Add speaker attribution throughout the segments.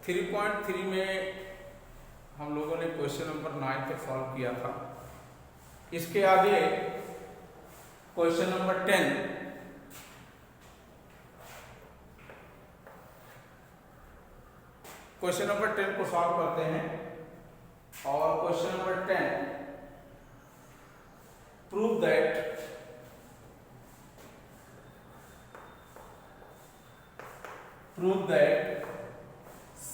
Speaker 1: 3.3 में हम लोगों ने क्वेश्चन नंबर 9 तक सॉल्व किया था। इसके आगे क्वेश्चन नंबर 10 को सॉल्व करते हैं। और question number 10, prove that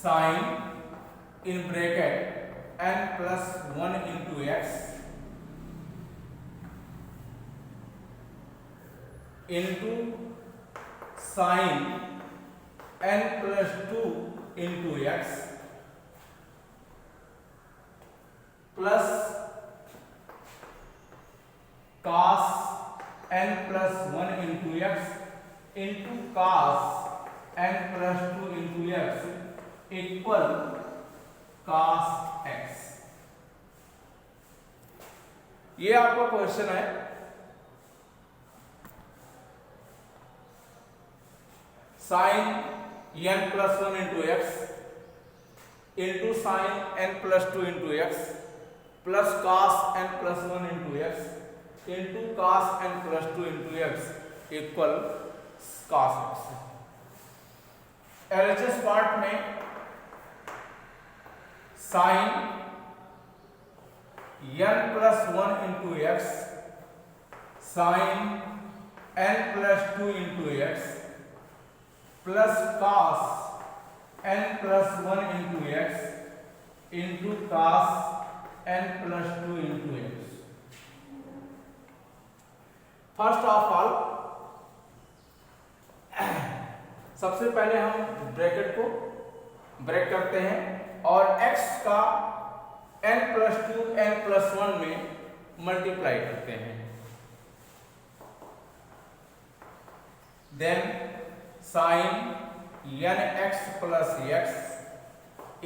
Speaker 1: sine in bracket n plus 1 into x into sin n plus 2 into x plus cos n plus 1 into x into cos n plus 2 into x equal cos x। ये आपका question है। Sine n plus 1 into x into sin n plus 2 into x plus cos n plus 1 into x into cos n plus 2 into x equal cos x। LHS part में sine n plus 1 into x sine n plus 2 into x plus cos n plus 1 into x into cos n plus 2 into x। First of all सबसे पहले हम bracket को break करते हैं और x का n plus 2 n plus 1 में multiply करते हैं। Then sine n x plus x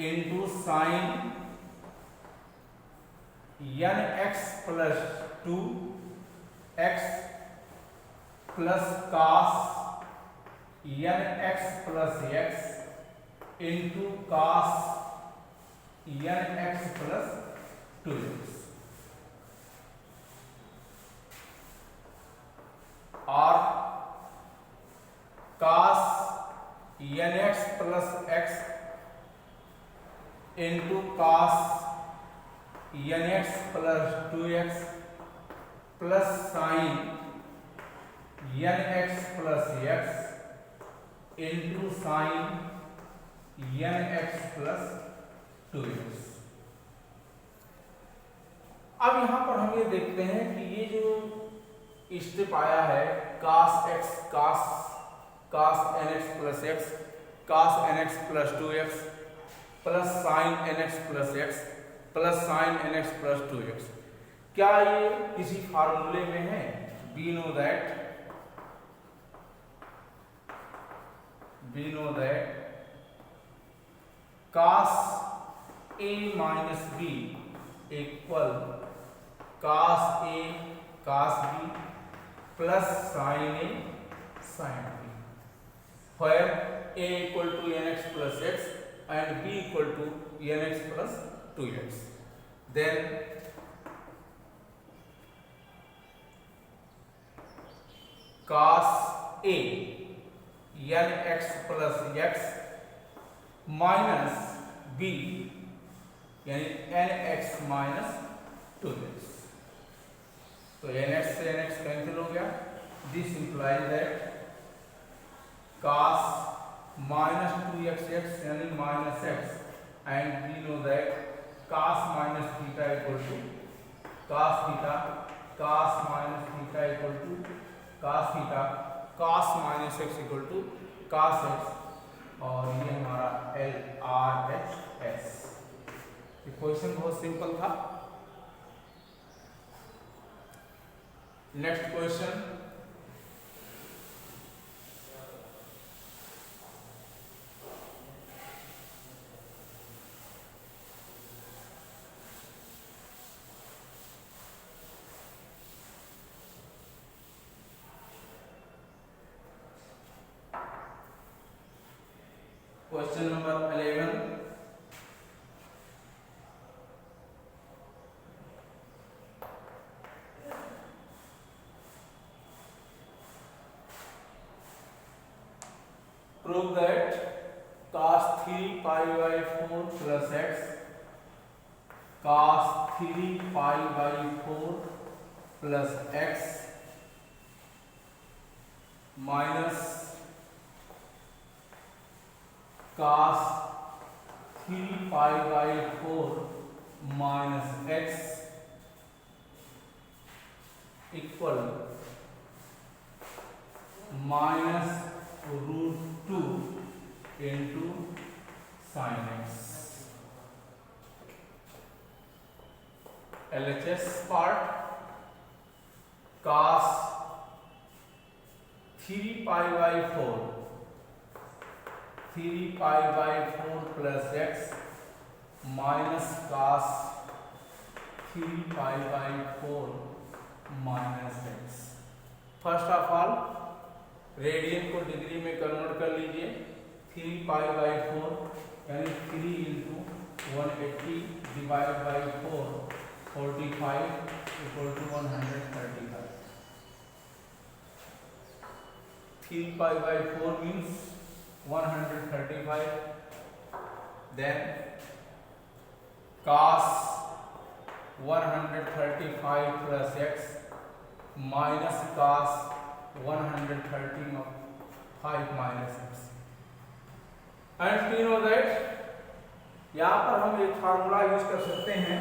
Speaker 1: into sine n x plus 2 x plus cos n x plus x into cos n x plus 2x और cos n x plus x into cos n x plus 2x plus sign n x plus x into sine n x plus 2x। अब यहां पर हम ये देखते हैं कि ये जो स्टेप आया है cos x cos n x plus x cos n x plus 2x plus sin n x plus x plus sin n x plus 2x, क्या ये किसी फार्मूले में है? we know that cos a minus b equal cos a cos b plus sin a sin b, where a equal to nx plus x and b equal to nx plus 2x. Then cos a nx plus x minus b यानी nx minus 2x, तो nx से nx cancel हो गया। This implies that cos minus 2xx यानी minus x and we know that cos minus theta equal to cos theta, cos minus theta equal to cos theta, cos minus x equal to cos x, और ये हमारा LRHS। ये question बहुत simple था। Next question, question number 11, prove that cos 3 pi by 4 plus x, cos 3 pi by 4 plus x minus cos 3 pi by 4 minus x equal minus root 2 into sin x. LHS part, cos 3 pi by 4 plus x minus cos 3 pi by 4 minus x. First of all radian को degree में convert कर लीजिए। 3 pi by 4 यानी 3 into 180 divide by 4 45 equal to 135। 3 pi by 4 means 135। Then cos 135 plus x minus cos 135 minus x, and you know that यहाँ पर हम एक formula use कर सकते हैं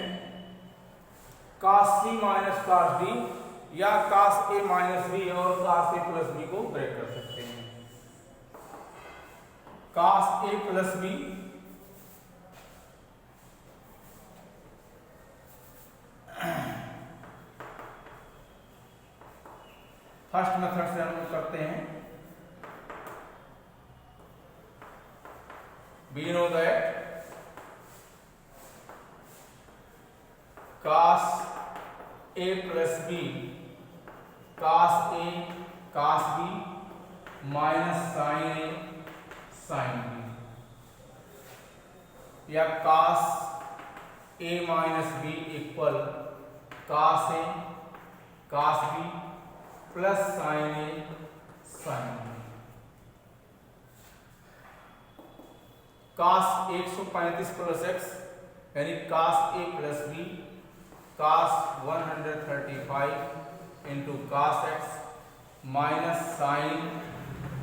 Speaker 1: cos c minus cos d या cos a minus b और cos a plus b को ब्रेक कर सकते हैं। cos a plus b first method से हम करते हैं। We know that cos a plus b, cos a cos b minus sin a sin b, या cos a minus b equal cos a cos b plus sin a sin b। cos 135 plus x यानी cos a plus b, cos 135 into cos x minus sin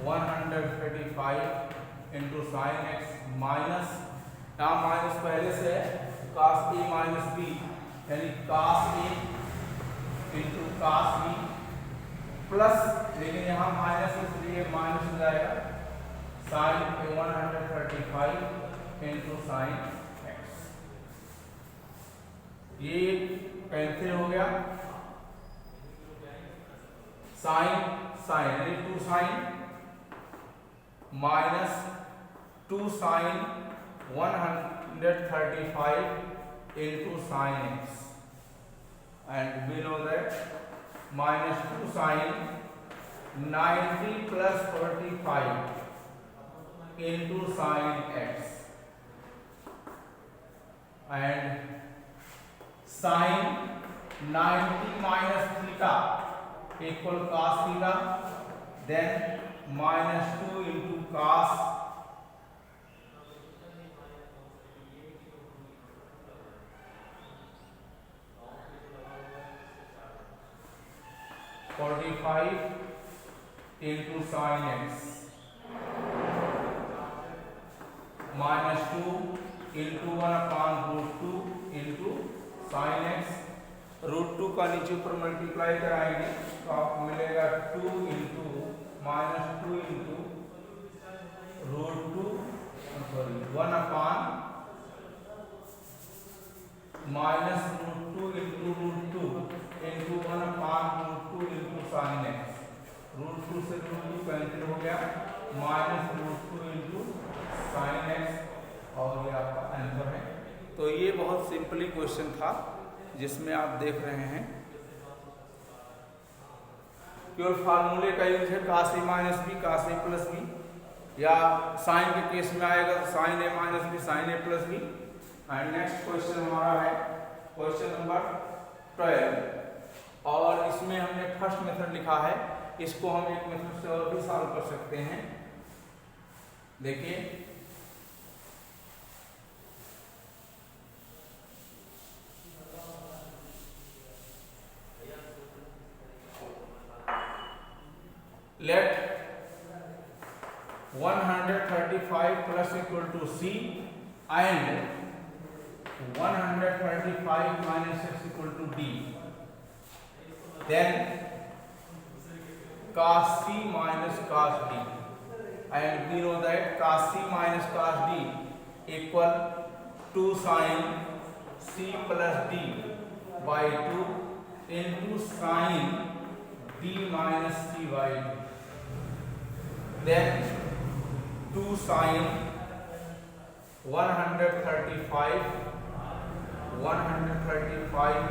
Speaker 1: 135 into sin x minus, यहाँ minus पहले से है, cos a minus b यानी cos a into cos b plus, लेकिन यहाँ minus इसलिए minus हो जाएगा sin 135 इंटू sin x। ये कैंसिल हो गया, sin यानी 2 sin minus 2 sin 135 into sin x, and we know that minus 2 sin 90 plus 45 into sin x, and sin 90 minus theta equal cos theta, then minus 2 into cos 45 into sin x minus 2 into 1 upon root 2 into sin x। Root 2 का नीचे ऊपर multiply कराएंगे तो आपको मिलेगा 2 into minus 2 into root 2 sorry 1 upon minus root 2 into root 2 into 1 upon root 2 into sine x. Root 2 से root 2 cancel हो गया, minus root 2 into sine x, और ये आपका आंसर है। तो ये बहुत सिंपली क्वेश्चन था जिसमें आप देख रहे हैं केवल फार्मूले का यूज है, cos a minus b cos a plus b, या साइन के केस में आएगा तो sin a minus b sin a plus b. And next question हमारा है क्वेश्चन नंबर 12, और इसमें हमने फर्स्ट मेथड लिखा है, इसको हम एक मेथड से और भी सॉल्व कर सकते हैं। देखिए late 135 plus equal to C and 135 minus x equal to D. Then cos C minus cos D, and we know that cos C minus cos D equal to sin C plus D by 2 into sin D minus C by 2. Then 2 sin 135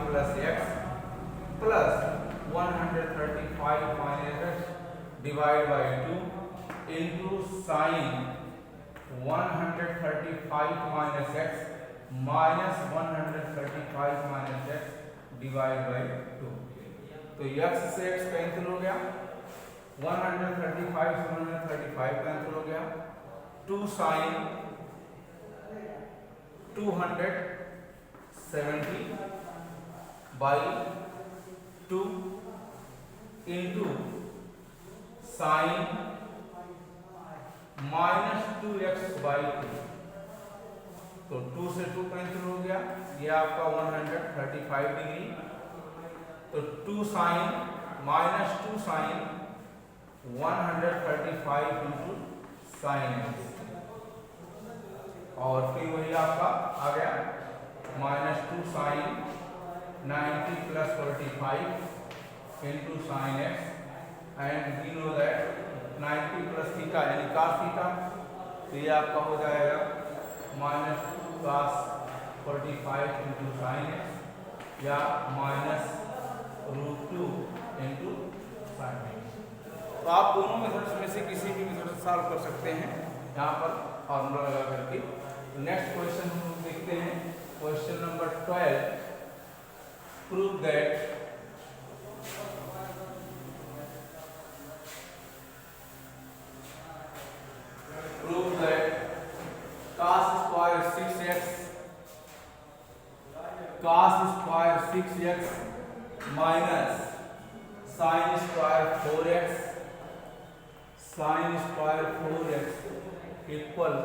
Speaker 1: plus x plus 135 minus x divided by 2 into sin 135 minus x minus 135 minus x divided by 2. तो x से x cancel हो गया, 135 से 135 cancel हो गया, 2 sin 270 by 2 into sin minus 2x by 2. तो 2 से 2 cancel हो गया, ये आपका 135 डिग्री, तो 2 sin minus 2 sin 135 into sin x, और फिर वही आपका आ गया -2 sin 90 plus 45 into sin x, and we know that 90 plus theta यानी cos थीटा, तो ये आपका हो जाएगा minus cos 45 into sin x या minus √2 into sin x। तो आप दोनों मेथड्स में से किसी भी मेथड से सॉल्व कर सकते हैं यहाँ पर फॉर्मूला लगा करके। नेक्स्ट क्वेश्चन हम लोग देखते हैं, question number 12। Prove that cos square 6x minus sin square 4x equal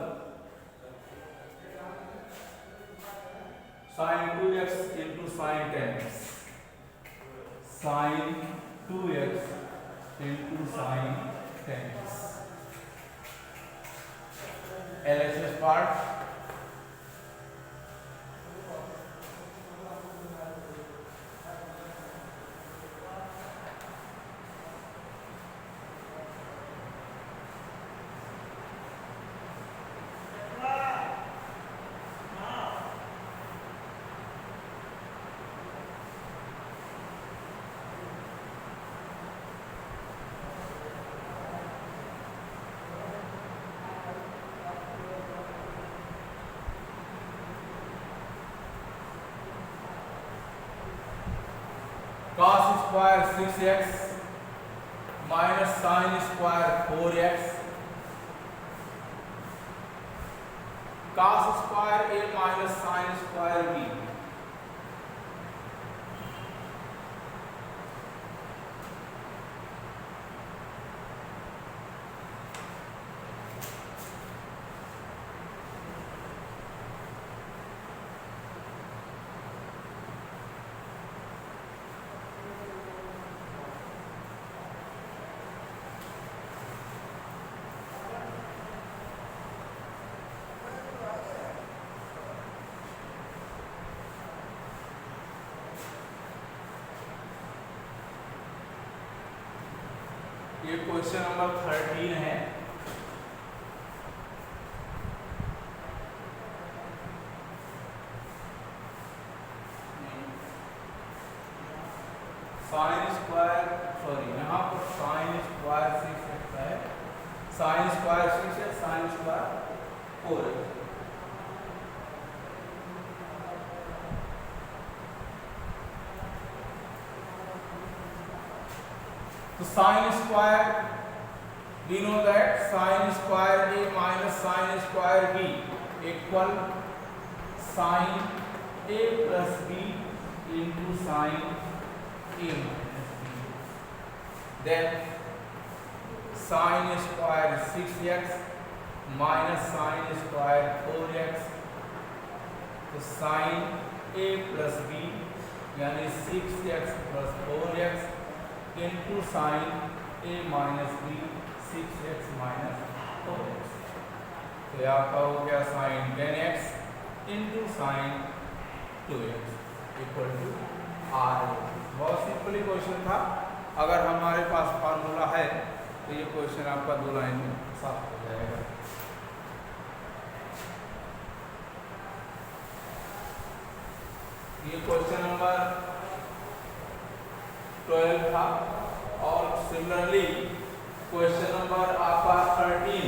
Speaker 1: sin 2x into sin 10x, sin 2x into sin 10x। LHS part, cos square 6x minus sin square 4x, cos square a minus sin square b, ये question number 13 है। Sine square यहाँ पर sign square 6x है, sign square 6x, sign square 4x। तो sine square, we know that sin square a minus square b equal sine a plus b into sine a minus b. Then sine square 6x minus sine square 4x, तो sine a plus b यानी 6x plus 4x into sine a minus b 6x minus 4x। तो यह आपका हो गया sine 10x into sine 2x equal to r। बहुत simply question था। अगर हमारे पास फार्मूला है तो ये क्वेश्चन आपका 2 लाइन में साफ हो जाएगा। ये क्वेश्चन नंबर 12 था। और सिमिलरली क्वेश्चन नंबर आपका 13,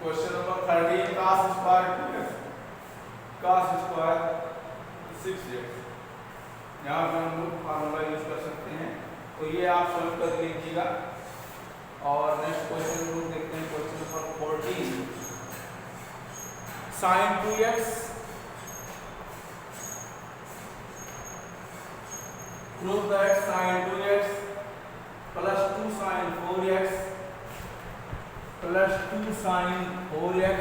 Speaker 1: question number 13 cos square 2x cos square 6x। यहाँ पर हम लोग फार्मूला यूज कर सकते हैं, तो ये आप सॉल्व कर लीजिएगा। और नेक्स्ट क्वेश्चन हम लोग देखते हैं, question number 14 sine 2x prove that sine 2x plus 2 sine 4x plus 2 sine 4x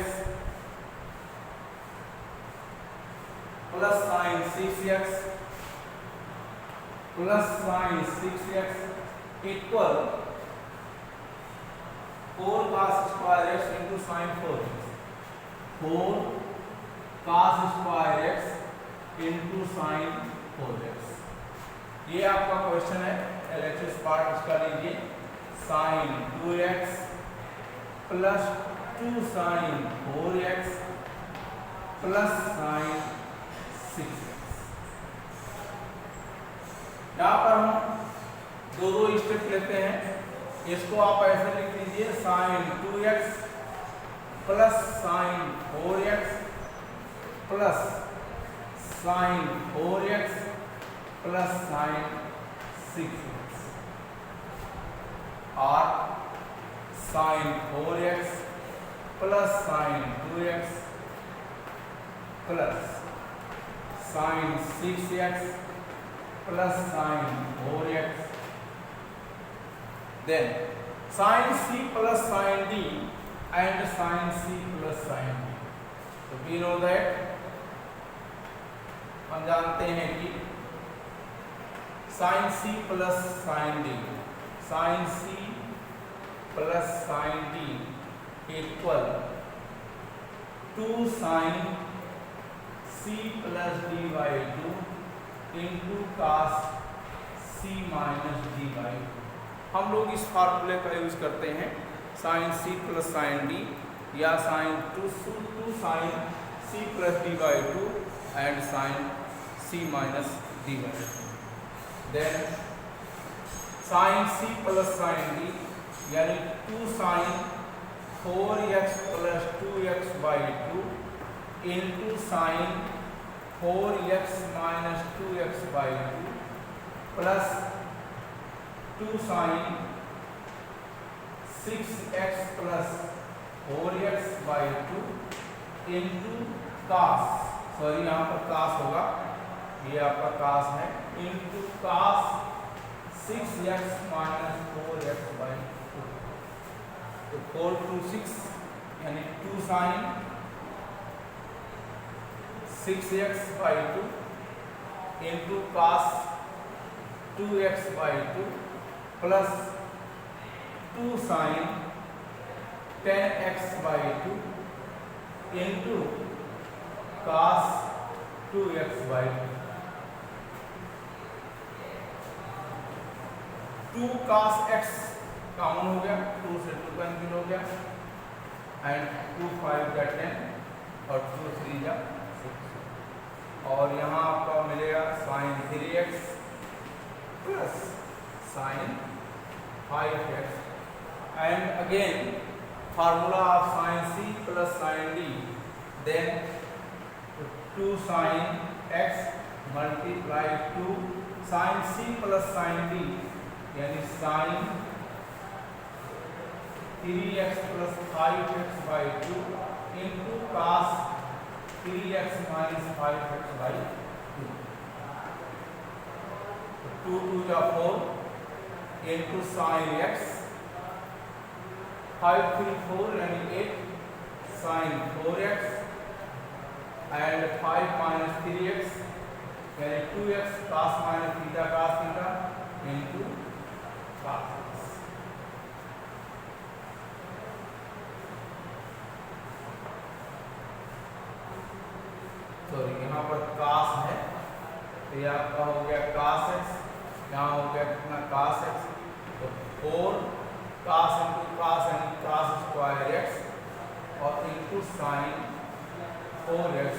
Speaker 1: plus sine 6x plus sine 6x equal 4 cos square x into sine 4x, 4 cos square x into sine 4x। ये आपका question है। LHS part इसका लीजिए, sine 2x plus 2 sine 4x plus sine 6x। यहाँ पर हम दो step लेते हैं। इसको आप ऐसे लिख लीजिए, sine 2x plus sine 4x plus sine 4x plus sine 6x, और sine 4x plus sine 2x plus sine 6x plus sine 4x, then sin c plus sin d and sin c plus sin d। तो we know that, हम जानते हैं कि sin c plus sin d, sin c plus sin d equal 2 sin c plus d by 2 into cos c minus d by 2। हम लोग इस फार्मूले का यूज करते हैं, sine c plus sine d या sine 2 sine c plus d by 2 and sine c minus d by 2। Then sine c plus sine d यानी 2 sine 4x plus 2x by 2 into sine 4x minus 2x by 2 plus 2 sine 6x plus 4x by 2 into cos, sorry यहाँ पर कास होगा, ये आपका कास है, into cos 6x minus 4x by 2। तो 4 to 6 यानी 2 sine 6x by 2 into cos 2x by 2 plus 2 sine 10x by 2 into cos 2x by 2 cos x common हो गया, 2 से 2 कैंसिल हो गया, एंड 2 5 का 10 और 2 3 का 6, और यहाँ आपका मिलेगा sine 3x plus sine 5x, and again formula of sine c plus sine d, then 2 sine x multiply 2 sine c plus sine d यानी sine 3x plus 5x by 2 into cos 3x minus 5x by 2. 2 2 या 4 into sin x 5 3 4 यानी 8 sin 4x and 5 minus 3x यानी 2x cos minus theta cos theta into cos x. Sorry यहाँ पर cos है तो ये आपका हो गया cos x, यहाँ हो गया कितना cos x, तो 4 cos into cos यानी cos square x और into sin 4x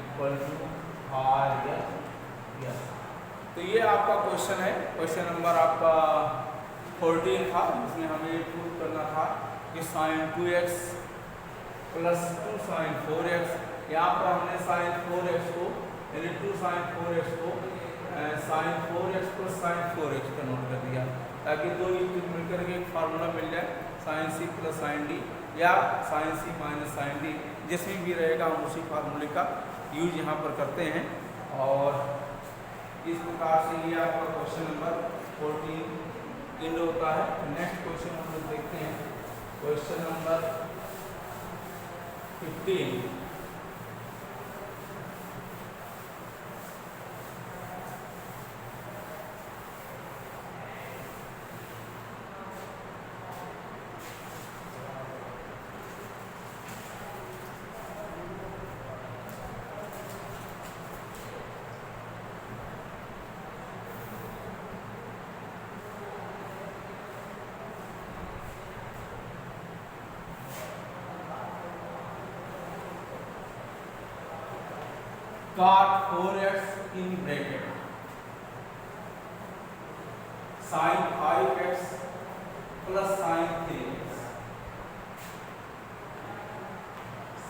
Speaker 1: equal to r yes. तो ये आपका क्वेश्चन है, क्वेश्चन नंबर आपका 14 था, जिसमें हमें ये प्रूव करना था कि sin 2x plus 2 sin 4x, यहाँ पर हमने sin 4x को यानी 2 sin 4x को sin 4x plus sin 4x का नोट कर दिया, ताकि दो यूनिट मिलकर के एक फार्मूला मिल जाए sin c plus sin d या sin c minus sin d, जिसमें भी रहेगा हम उसी फार्मूले का यूज यहाँ पर करते हैं। और इस प्रकार से ये आपका क्वेश्चन नंबर 14 एंड होता है। नेक्स्ट क्वेश्चन हम लोग देखते हैं, question number 15। cot 4x in bracket sin 5x plus sin 3x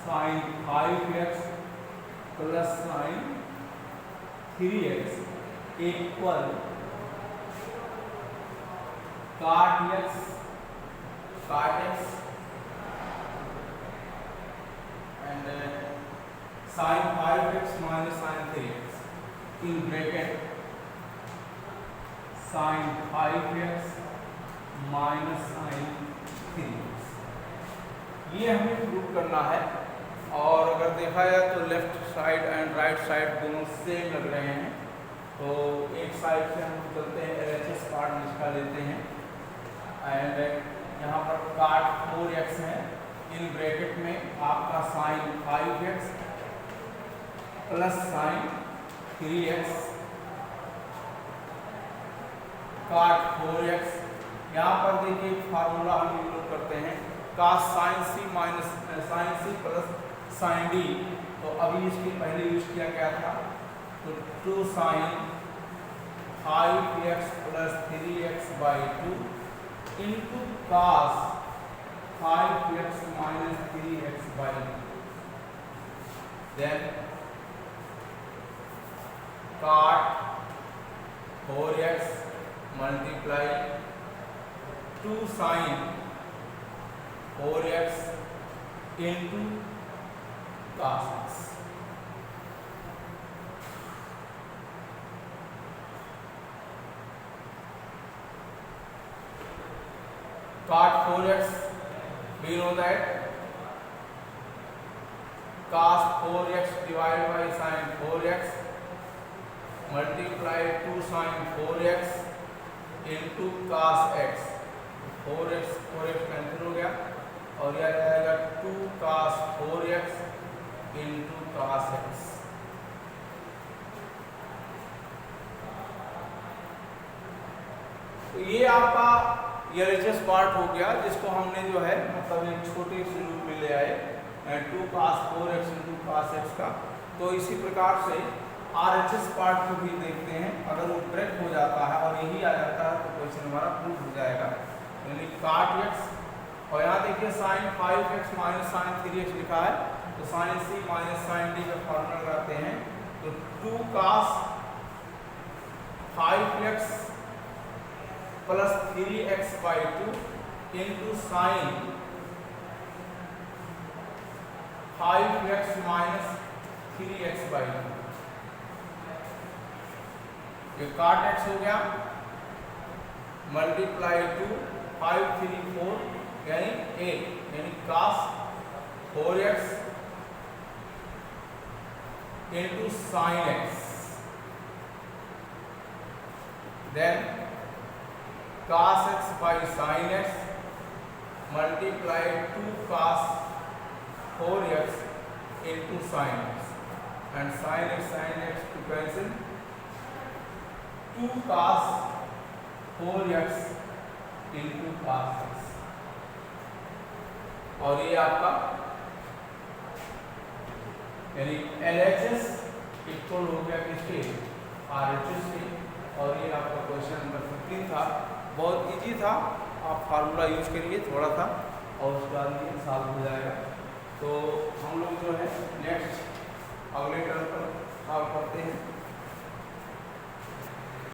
Speaker 1: sin 5x plus sin 3x equal cot x and sin 5x minus sin 3x in bracket sin 5x minus sin 3x, ये हमें prove करना है। और अगर देखा जाए तो left side and right side दोनों सेम लग रहे हैं, तो एक साइड से हम चलते हैं LHS पार्ट जिसका लेते हैं एंड यहाँ पर cot 4x है, इन ब्रैकेट में आपका sin 5x plus sin 3x cot 4x, यहाँ पर देखिए फार्मूला हम यूज करते हैं cos sin c minus sin c plus sin d, तो अभी इसके पहले यूज किया गया था, तो 2 sin 5x plus 3x by 2 into cos 5x minus 3x by 2, then cot 4x multiply 2 sin 4x into cos x. Cot 4x, we know that cos 4x divided by sin 4x multiply 2 sin 4x into cos x, 4x cancel हो गया और यह रहेगा 2 cos 4x into cos x। तो ये आपका LHS part हो गया, जिसको हमने जो है मतलब एक छोटे से रूप में ले आए 2 cos 4x into cos x का। तो इसी प्रकार से RHS पार्ट को भी देखते हैं, अगर वो ब्रेक हो जाता है और यही आ जाता है तो क्वेश्चन हमारा प्रूव हो जाएगा, यानी cot x, और यहाँ देखिए sin 5x minus sin 3x लिखा है, तो sin c minus sin d का फॉर्मूला लगाते हैं, तो 2 cos 5x plus 3x by 2 into sign 5x minus 3x/2। ये cot x हो गया, मल्टीप्लाई टू 5 3 4 यानी 8, यानी cos 4x into sin x, then cos x by sin x multiply 2 cos 4x into sin x, and sin x to cancel, 2 cos 4x into cos x, और ये आपका यानी LHS equal हो गया किसके, RHS के। और ये आपका क्वेश्चन नंबर 15 था, बहुत इजी था, आप फार्मूला यूज करिए थोड़ा सा और उसके बाद ये सॉल्व हो जाएगा। तो हम लोग जो है नेक्स्ट अगले टर्म पर सॉल्व करते हैं।